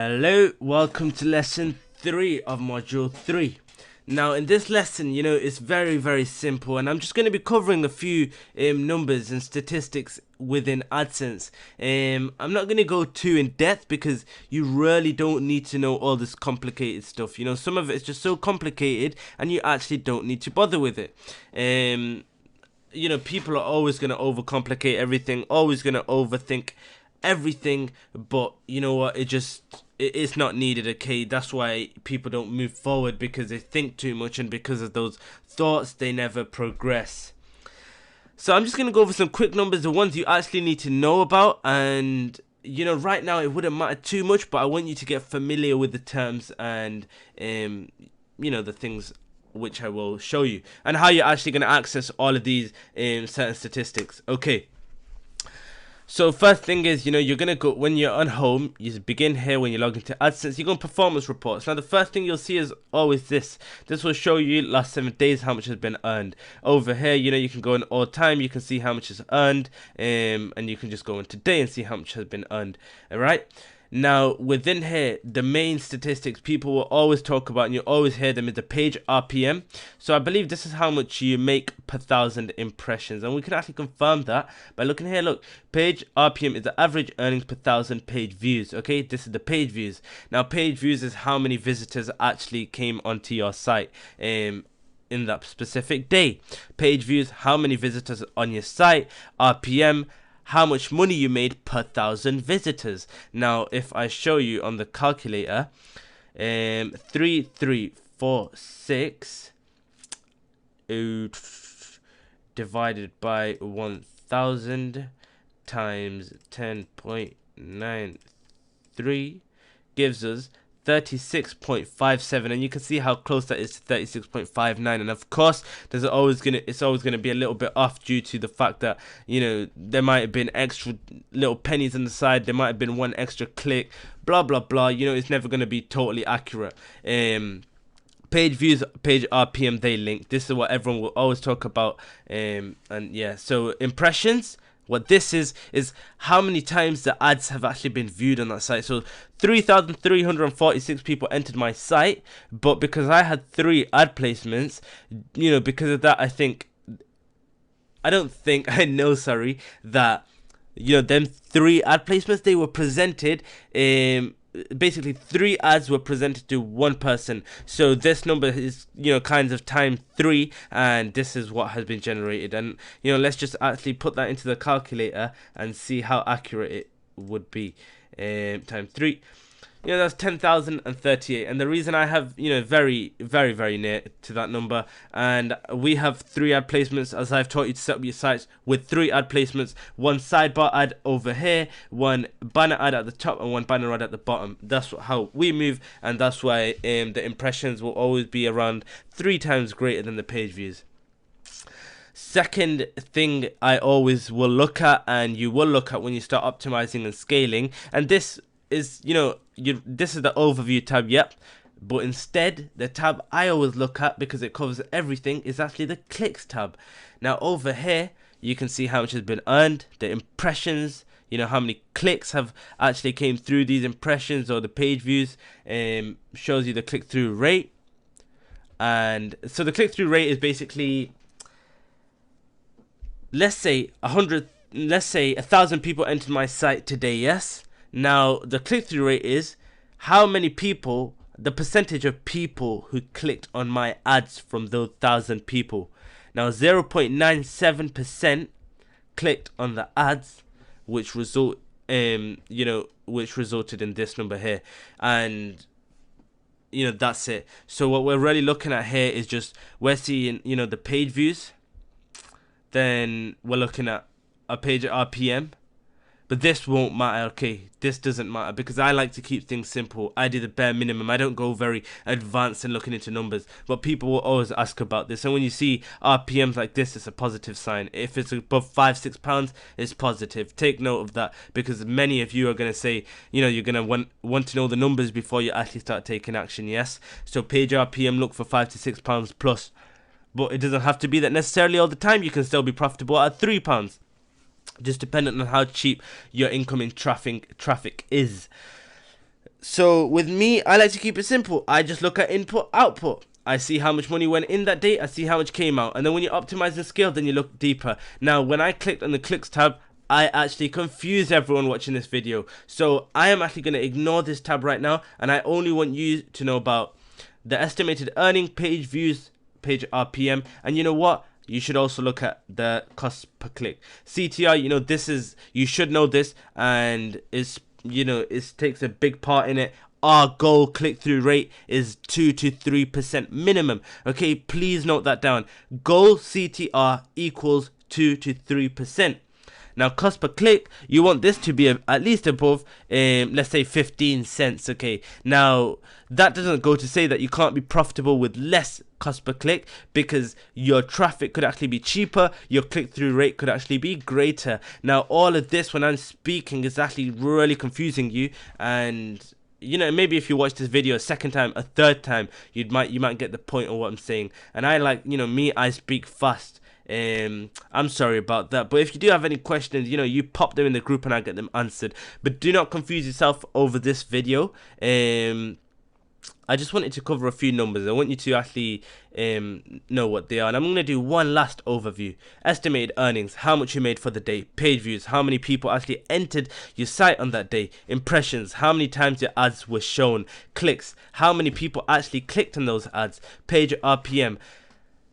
Hello, welcome to lesson 3 of module 3. Now in this lesson, it's very simple, and I'm just going to be covering a few numbers and statistics within AdSense. I'm not going to go too in depth because you really don't need to know all this complicated stuff. Some of it's just so complicated and you actually don't need to bother with it. People are always going to overcomplicate everything, always going to overthink everything, but you know what, it's not needed. Okay, that's why people don't move forward, because they think too much, and because of those thoughts they never progress. So I'm just going to go over some quick numbers, the ones you actually need to know about, and right now it wouldn't matter too much, but I want you to get familiar with the terms and the things which I will show you, and how you're actually going to access all of these certain statistics. Okay, so first thing is, you're going to go, when you're on home, you begin here. When you log into AdSense, you go on performance reports. Now the first thing you'll see is always this will show you last 7 days how much has been earned. Over here, you can go in all time, you can see how much is earned, and you can just go in today and see how much has been earned. Alright, now within here, the main statistics people will always talk about, and you always hear them, is the page RPM. So I believe this is how much you make per 1,000 impressions, and we can actually confirm that by looking here. Look, page RPM is the average earnings per 1,000 page views. Okay, this is the page views. Now page views is how many visitors actually came onto your site in that specific day. Page views, how many visitors on your site. RPM, how much money you made per 1,000 visitors. Now if I show you on the calculator, 3346 divided by 1,000 times 10.93 gives us 36.57, and you can see how close that is to 36.59. And of course, it's always gonna be a little bit off, due to the fact that there might have been extra little pennies on the side, there might have been one extra click, blah blah blah. It's never gonna be totally accurate. Page views, page RPM, they link. This is what everyone will always talk about. And yeah, so impressions, what this is how many times the ads have actually been viewed on that site. So 3,346 people entered my site, but because I had 3 ad placements, because of that, I know that them 3 ad placements, they were presented, basically 3 ads were presented to 1 person. So this number is kinds of times 3, and this is what has been generated. And let's just actually put that into the calculator and see how accurate it would be. Times 3, that's 10,038. And the reason I have very near to that number, and we have 3 ad placements, as I've taught you to set up your sites with 3 ad placements, 1 sidebar ad over here, 1 banner ad at the top, and 1 banner ad at the bottom. That's how we move, and that's why the impressions will always be around 3 times greater than the page views. Second thing I always will look at, and you will look at when you start optimizing and scaling, and this is this is the overview tab, yep, but instead the tab I always look at, because it covers everything, is actually the clicks tab. Now over here you can see how much has been earned, the impressions, how many clicks have actually came through these impressions or the page views. Shows you the click-through rate. And so the click-through rate is basically, let's say 1,000 people entered my site today, yes. Now the click-through rate is how many people, the percentage of people who clicked on my ads from those 1,000 people. Now 0.97% clicked on the ads, which resulted in this number here. And that's it. So what we're really looking at here is just, we're seeing the page views, then we're looking at a page RPM. But this won't matter, okay? This doesn't matter, because I like to keep things simple. I do the bare minimum. I don't go very advanced in looking into numbers. But people will always ask about this. And when you see RPMs like this, it's a positive sign. If it's above £5-6, it's positive. Take note of that, because many of you are going to say, you're going to want to know the numbers before you actually start taking action, yes? So page RPM, look for £5 to £6+. But it doesn't have to be that necessarily all the time. You can still be profitable at £3. Just dependent on how cheap your incoming traffic is. So with me, I like to keep it simple. I just look at input, output. I see how much money went in that day, I see how much came out. And then when you optimize the scale, then you look deeper. Now, when I clicked on the clicks tab, I actually confused everyone watching this video. So I am actually going to ignore this tab right now, and I only want you to know about the estimated earning, page views, page RPM, and you know what? You should also look at the cost per click. CTR, you know, this is, you should know this, and it's, you know, it takes a big part in it. Our goal click-through rate is 2 to 3% minimum. Okay, please note that down. Goal CTR equals 2 to 3%. Now, cost per click, you want this to be at least above, let's say 15 cents, okay? Now, that doesn't go to say that you can't be profitable with less cost per click, because your traffic could actually be cheaper, your click-through rate could actually be greater. Now, all of this, when I'm speaking, is actually really confusing you, and you know, maybe if you watch this video a second time, a third time, you might get the point of what I'm saying. And I, like, you know, me, I speak fast. I'm sorry about that, but if you do have any questions, you know, you pop them in the group and I get them answered. But do not confuse yourself over this video. I just wanted to cover a few numbers. I want you to actually know what they are. And I'm going to do one last overview. Estimated earnings, how much you made for the day. Page views, how many people actually entered your site on that day. Impressions, how many times your ads were shown. Clicks, how many people actually clicked on those ads. Page RPM,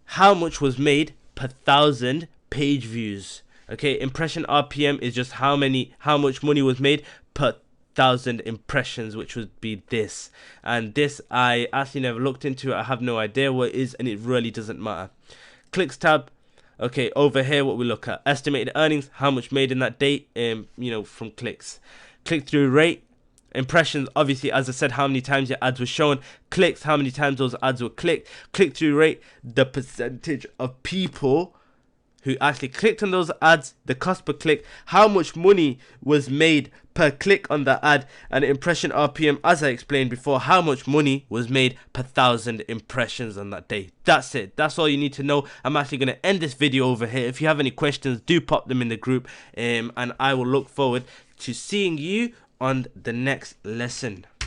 how much was made per 1,000 page views. Okay, impression RPM is just how much money was made per 1,000 impressions, which would be this. And this I actually never looked into. I have no idea what it is, and it really doesn't matter. Clicks tab. Okay, over here what we look at, estimated earnings, how much made in that day, you know, from clicks. Click-through rate. Impressions, obviously, as I said, how many times your ads were shown. Clicks, how many times those ads were clicked. Click-through rate, the percentage of people who actually clicked on those ads, the cost per click, how much money was made per click on the ad, and impression RPM, as I explained before, how much money was made per 1,000 impressions on that day. That's it. That's all you need to know. I'm actually going to end this video over here. If you have any questions, do pop them in the group, and I will look forward to seeing you on the next lesson.